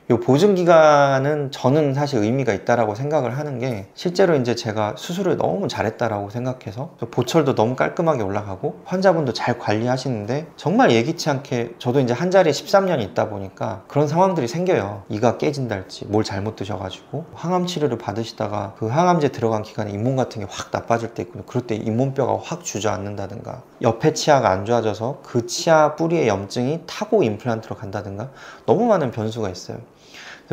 이 보증기간은 저는 사실 의미가 있다라고 생각을 하는 게, 실제로 이제 제가 수술을 너무 잘했다라고 생각해서 보철도 너무 깔끔하게 올라가고 환자분도 잘 관리하시는데, 정말 예기치 않게 저도 이제 한 자리에 13년이 있다 보니까 그런 상황들이 생겨요. 이가 깨진달지 뭘 잘못 드셔가지고 항암 치료를 받으시다가 그 항암제 들어간 기간에 잇몸 같은 게 확 나빠질 때 있거든요. 그럴 때 잇몸뼈가 확 주저앉는다든가, 옆에 치아가 안 좋아져서 그 치아 뿌리의 염증이 타고 임플란트로 간다든가, 너무 많은 변수가 있어요.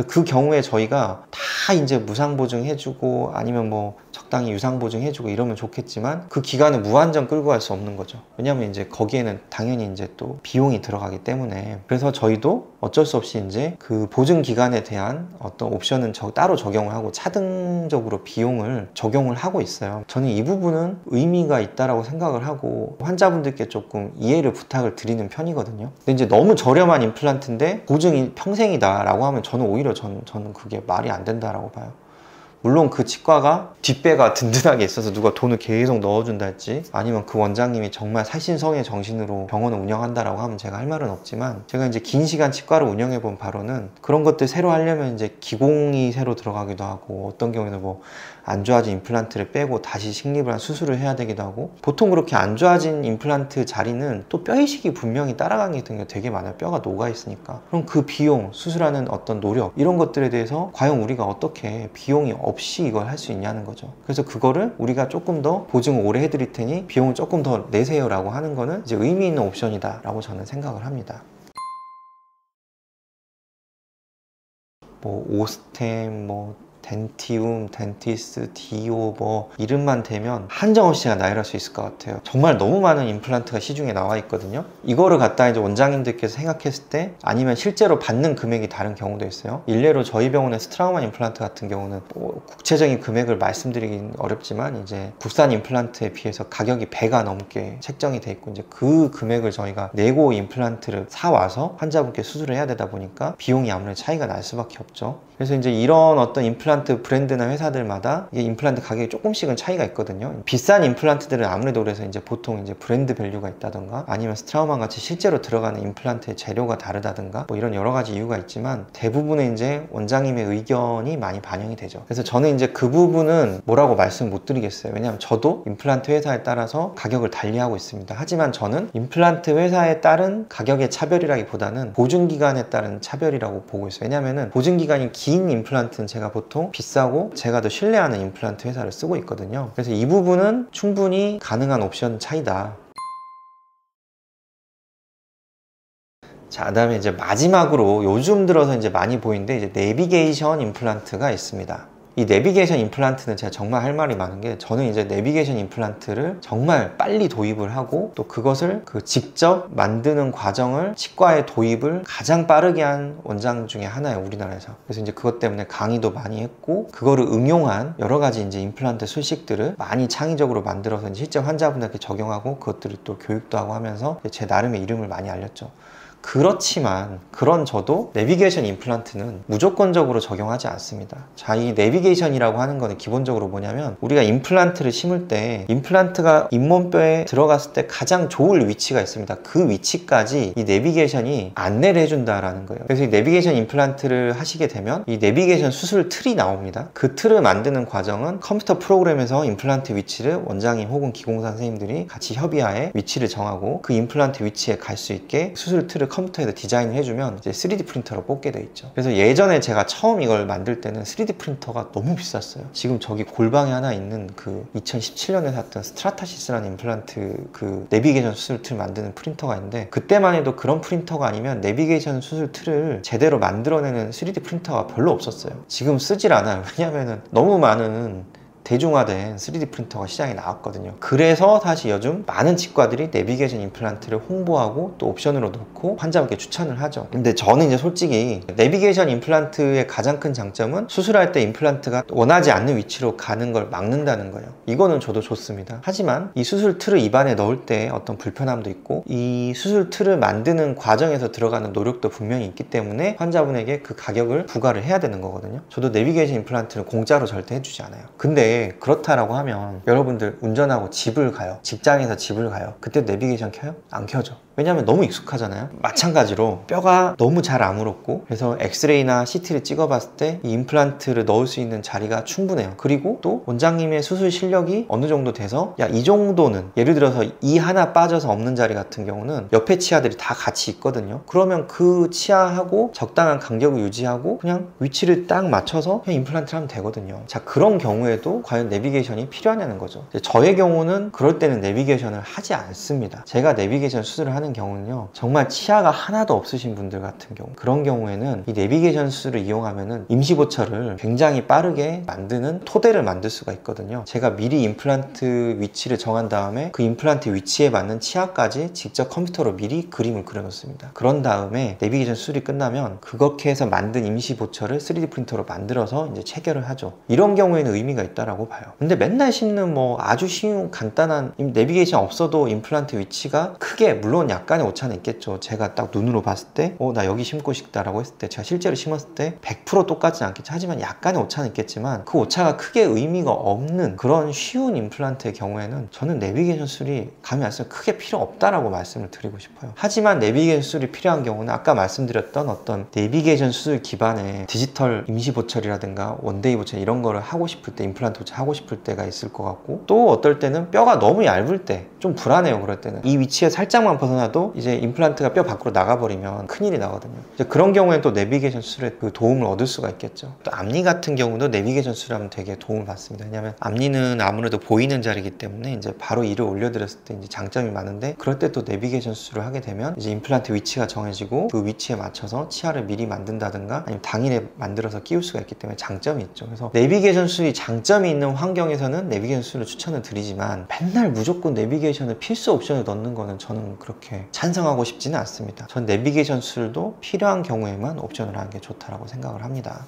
그 경우에 저희가 다 이제 무상보증 해주고 아니면 뭐 적당히 유상보증 해주고 이러면 좋겠지만, 그 기간을 무한정 끌고 갈 수 없는 거죠. 왜냐면 이제 거기에는 당연히 이제 또 비용이 들어가기 때문에. 그래서 저희도 어쩔 수 없이 이제 그 보증 기간에 대한 어떤 옵션은 따로 적용을 하고 차등적으로 비용을 적용을 하고 있어요. 저는 이 부분은 의미가 있다라고 생각을 하고 환자분들께 조금 이해를 부탁을 드리는 편이거든요. 근데 이제 너무 저렴한 임플란트인데 보증이 평생이다 라고 하면 저는 오히려 저는 그게 말이 안 된다라고 봐요. 물론 그 치과가 뒷배가 든든하게 있어서 누가 돈을 계속 넣어준다 할지, 아니면 그 원장님이 정말 살신성의 정신으로 병원을 운영한다라고 하면 제가 할 말은 없지만, 제가 이제 긴 시간 치과를 운영해 본 바로는 그런 것들 새로 하려면 이제 기공이 새로 들어가기도 하고, 어떤 경우에는 뭐 안 좋아진 임플란트를 빼고 다시 식립을 한 수술을 해야 되기도 하고, 보통 그렇게 안 좋아진 임플란트 자리는 또 뼈 이식이 분명히 따라가는 게 되게 많아요. 뼈가 녹아 있으니까. 그럼 그 비용, 수술하는 어떤 노력, 이런 것들에 대해서 과연 우리가 어떻게 비용이 없이 이걸 할 수 있냐는 거죠. 그래서 그거를 우리가 조금 더 보증을 오래 해드릴 테니 비용을 조금 더 내세요 라고 하는 거는 이제 의미 있는 옵션이다 라고 저는 생각을 합니다. 뭐 오스템, 뭐 덴티움, 덴티스, 디오, 뭐 이름만 대면 한정없이 나열할 수 있을 것 같아요. 정말 너무 많은 임플란트가 시중에 나와 있거든요. 이거를 갖다 이제 원장님들께서 생각했을 때, 아니면 실제로 받는 금액이 다른 경우도 있어요. 일례로 저희 병원의 스트라우만 임플란트 같은 경우는 뭐 구체적인 금액을 말씀드리긴 어렵지만, 이제 국산 임플란트에 비해서 가격이 배가 넘게 책정이 돼 있고, 이제 그 금액을 저희가 내고 임플란트를 사와서 환자분께 수술을 해야 되다 보니까 비용이 아무래도 차이가 날 수밖에 없죠. 그래서 이제 이런 어떤 임플란트 브랜드나 회사들마다 이게 임플란트 가격이 조금씩은 차이가 있거든요. 비싼 임플란트들은 아무래도 그래서 이제 보통 이제 브랜드 밸류가 있다던가, 아니면 스트라우만 같이 실제로 들어가는 임플란트의 재료가 다르다든가, 뭐 이런 여러 가지 이유가 있지만, 대부분의 이제 원장님의 의견이 많이 반영이 되죠. 그래서 저는 이제 그 부분은 뭐라고 말씀 못 드리겠어요. 왜냐하면 저도 임플란트 회사에 따라서 가격을 달리하고 있습니다. 하지만 저는 임플란트 회사에 따른 가격의 차별이라기보다는 보증기간에 따른 차별이라고 보고 있어요. 왜냐하면 보증기간이 긴 임플란트는 제가 보통 비싸고 제가 더 신뢰하는 임플란트 회사를 쓰고 있거든요. 그래서 이 부분은 충분히 가능한 옵션 차이다. 자, 그다음에 이제 마지막으로 요즘 들어서 이제 많이 보이는데, 이제 내비게이션 임플란트가 있습니다. 이 내비게이션 임플란트는 제가 정말 할 말이 많은 게, 저는 이제 내비게이션 임플란트를 정말 빨리 도입을 하고, 또 그것을 직접 만드는 과정을 치과에 도입을 가장 빠르게 한 원장 중에 하나예요, 우리나라에서. 그래서 이제 그것 때문에 강의도 많이 했고, 그거를 응용한 여러 가지 이제 임플란트 술식들을 많이 창의적으로 만들어서 이제 실제 환자분들께 적용하고, 그것들을 또 교육도 하고 하면서 제 나름의 이름을 많이 알렸죠. 그렇지만 그런 저도 내비게이션 임플란트는 무조건적으로 적용하지 않습니다. 자, 이 내비게이션이라고 하는 거는 기본적으로 뭐냐면, 우리가 임플란트를 심을 때 임플란트가 잇몸뼈에 들어갔을 때 가장 좋을 위치가 있습니다. 그 위치까지 이 내비게이션이 안내를 해준다라는 거예요. 그래서 이 내비게이션 임플란트를 하시게 되면 이 내비게이션 수술 틀이 나옵니다. 그 틀을 만드는 과정은 컴퓨터 프로그램에서 임플란트 위치를 원장님 혹은 기공사 선생님들이 같이 협의하에 위치를 정하고, 그 임플란트 위치에 갈 수 있게 수술 틀을 컴퓨터에서 디자인을 해주면 이제 3D 프린터로 뽑게 돼 있죠. 그래서 예전에 제가 처음 이걸 만들 때는 3D 프린터가 너무 비쌌어요. 지금 저기 골방에 하나 있는 그 2017년에 샀던 스트라타시스라는 임플란트 그 내비게이션 수술 틀 만드는 프린터가 있는데, 그때만 해도 그런 프린터가 아니면 내비게이션 수술 틀을 제대로 만들어내는 3D 프린터가 별로 없었어요. 지금 쓰질 않아요. 왜냐면은 너무 많은 대중화된 3D 프린터가 시장에 나왔거든요. 그래서 사실 요즘 많은 치과들이 내비게이션 임플란트를 홍보하고 또 옵션으로 놓고 환자분께 추천을 하죠. 근데 저는 이제 솔직히 내비게이션 임플란트의 가장 큰 장점은 수술할 때 임플란트가 원하지 않는 위치로 가는 걸 막는다는 거예요. 이거는 저도 좋습니다. 하지만 이 수술 틀을 입안에 넣을 때 어떤 불편함도 있고, 이 수술 틀을 만드는 과정에서 들어가는 노력도 분명히 있기 때문에 환자분에게 그 가격을 부과를 해야 되는 거거든요. 저도 내비게이션 임플란트를 공짜로 절대 해주지 않아요. 근데 그렇다라고 하면 여러분들 운전하고 집을 가요. 직장에서 집을 가요. 그때 내비게이션 켜요? 안 켜죠. 왜냐하면 너무 익숙하잖아요. 마찬가지로 뼈가 너무 잘 아물었고 그래서 엑스레이나 CT를 찍어봤을 때 이 임플란트를 넣을 수 있는 자리가 충분해요. 그리고 또 원장님의 수술 실력이 어느 정도 돼서 야, 이 정도는, 예를 들어서 이 하나 빠져서 없는 자리 같은 경우는 옆에 치아들이 다 같이 있거든요. 그러면 그 치아하고 적당한 간격을 유지하고 그냥 위치를 딱 맞춰서 그냥 임플란트를 하면 되거든요. 자, 그런 경우에도 과연 내비게이션이 필요하냐는 거죠. 저의 경우는 그럴 때는 내비게이션을 하지 않습니다. 제가 내비게이션 수술을 하는 경우는요, 정말 치아가 하나도 없으신 분들 같은 경우, 그런 경우에는 이 내비게이션 수술을 이용하면은 임시보철을 굉장히 빠르게 만드는 토대를 만들 수가 있거든요. 제가 미리 임플란트 위치를 정한 다음에 그 임플란트 위치에 맞는 치아까지 직접 컴퓨터로 미리 그림을 그려놓습니다. 그런 다음에 내비게이션 수술이 끝나면 그렇게 해서 만든 임시보철을 3D 프린터로 만들어서 이제 체결을 하죠. 이런 경우에는 의미가 있다라고 봐요. 근데 맨날 심는 뭐 아주 쉬운 간단한 내비게이션 없어도 임플란트 위치가 크게, 물론 약간의 오차는 있겠죠. 제가 딱 눈으로 봤을 때 나 여기 심고 싶다라고 했을 때, 제가 실제로 심었을 때 100% 똑같진 않겠죠. 하지만 약간의 오차는 있겠지만 그 오차가 크게 의미가 없는 그런 쉬운 임플란트의 경우에는 저는 내비게이션 수술이 감이 왔을 때 크게 필요 없다라고 말씀을 드리고 싶어요. 하지만 내비게이션 수술이 필요한 경우는 아까 말씀드렸던 어떤 내비게이션 수술 기반의 디지털 임시보철이라든가 원데이 보철 이런 거를 하고 싶을 때, 임플란트 보철 하고 싶을 때가 있을 것 같고, 또 어떨 때는 뼈가 너무 얇을 때 좀 불안해요. 그럴 때는 이 위치에 살짝만 벗어나도 이제 임플란트가 뼈 밖으로 나가버리면 큰일이 나거든요. 이제 그런 경우에는 또 내비게이션 수술에 그 도움을 얻을 수가 있겠죠. 또 앞니 같은 경우도 내비게이션 수술하면 되게 도움을 받습니다. 왜냐하면 앞니는 아무래도 보이는 자리이기 때문에 이제 바로 이를 올려드렸을 때 이제 장점이 많은데, 그럴 때 또 내비게이션 수술을 하게 되면 이제 임플란트 위치가 정해지고 그 위치에 맞춰서 치아를 미리 만든다든가 아니면 당일에 만들어서 끼울 수가 있기 때문에 장점이 있죠. 그래서 내비게이션 수술이 장점이 있는 환경에서는 내비게이션 수술을 추천을 드리지만, 맨날 무조건 내비게이션을 필수 옵션을 넣는 거는 저는 그렇게 찬성하고 싶지는 않습니다. 전 내비게이션 수술도 필요한 경우에만 옵션을 하는 게 좋다라고 생각을 합니다.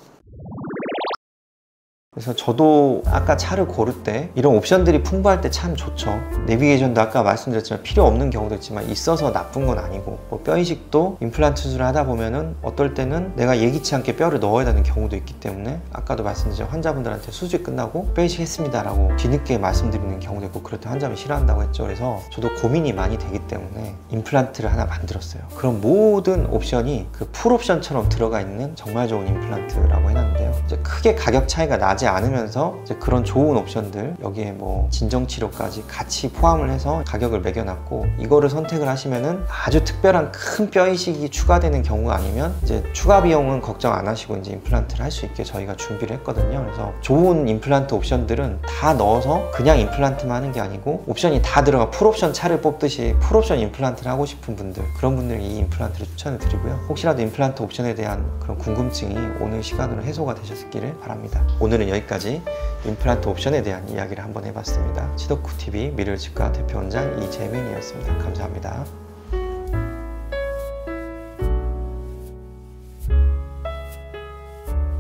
그래서 저도 아까 차를 고를 때 이런 옵션들이 풍부할 때 참 좋죠. 내비게이션도 아까 말씀드렸지만 필요 없는 경우도 있지만 있어서 나쁜 건 아니고, 뭐 뼈 이식도 임플란트 수술을 하다 보면은 어떨 때는 내가 예기치 않게 뼈를 넣어야 되는 경우도 있기 때문에, 아까도 말씀드린 환자분들한테 수술 끝나고 뼈 이식했습니다 라고 뒤늦게 말씀드리는 경우도 있고, 그럴 때 환자분이 싫어한다고 했죠. 그래서 저도 고민이 많이 되기 때문에 임플란트를 하나 만들었어요. 그럼 모든 옵션이 그 풀옵션처럼 들어가 있는 정말 좋은 임플란트라고 해놨는데요, 이제 크게 가격 차이가 나지 않으면서 이제 그런 좋은 옵션들, 여기에 뭐 진정치료까지 같이 포함을 해서 가격을 매겨놨고, 이거를 선택을 하시면은 아주 특별한 큰 뼈 이식이 추가되는 경우가 아니면 이제 추가 비용은 걱정 안 하시고 이제 임플란트를 할 수 있게 저희가 준비를 했거든요. 그래서 좋은 임플란트 옵션들은 다 넣어서 그냥 임플란트만 하는 게 아니고, 옵션이 다 들어가 풀옵션 차를 뽑듯이 풀옵션 임플란트를 하고 싶은 분들, 그런 분들이 이 임플란트를 추천을 드리고요. 혹시라도 임플란트 옵션에 대한 그런 궁금증이 오늘 시간으로 해소가 되셨기를 바랍니다. 오늘은 여기까지 임플란트 옵션에 대한 이야기를 한번 해봤습니다. 치덕후TV 미래의치과 대표원장 이재민이었습니다. 감사합니다.